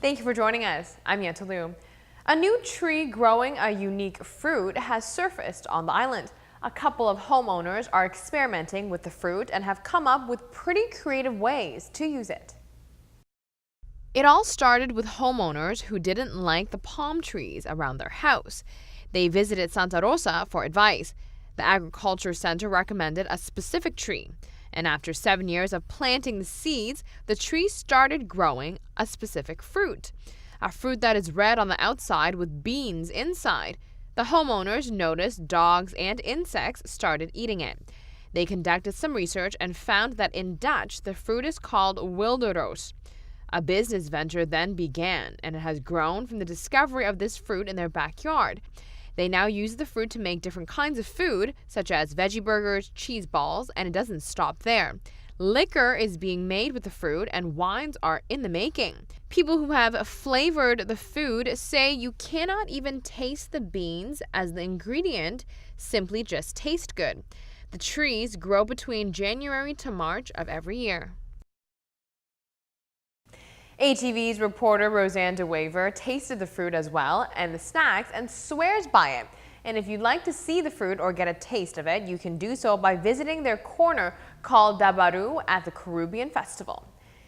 Thank you for joining us. I'm Yanta Liu. A new tree growing a unique fruit has surfaced on the island. A couple of homeowners are experimenting with the fruit and have come up with pretty creative ways to use it. It all started with homeowners who didn't like the palm trees around their house. They visited Santa Rosa for advice. The Agriculture Center recommended a specific tree. And after 7 years of planting the seeds, the tree started growing a specific fruit. A fruit that is red on the outside with beans inside. The homeowners noticed dogs and insects started eating it. They conducted some research and found that in Dutch, the fruit is called wilderoos. A business venture then began, and it has grown from the discovery of this fruit in their backyard. They now use the fruit to make different kinds of food, such as veggie burgers, cheese balls, and it doesn't stop there. Liquor is being made with the fruit, and wines are in the making. People who have flavored the food say you cannot even taste the beans, as the ingredient simply just tastes good. The trees grow between January to March of every year. ATV's reporter Roseanne DeWaver tasted the fruit as well and the snacks and swears by it. And if you'd like to see the fruit or get a taste of it, you can do so by visiting their corner called Dabaru at the Caribbean Festival.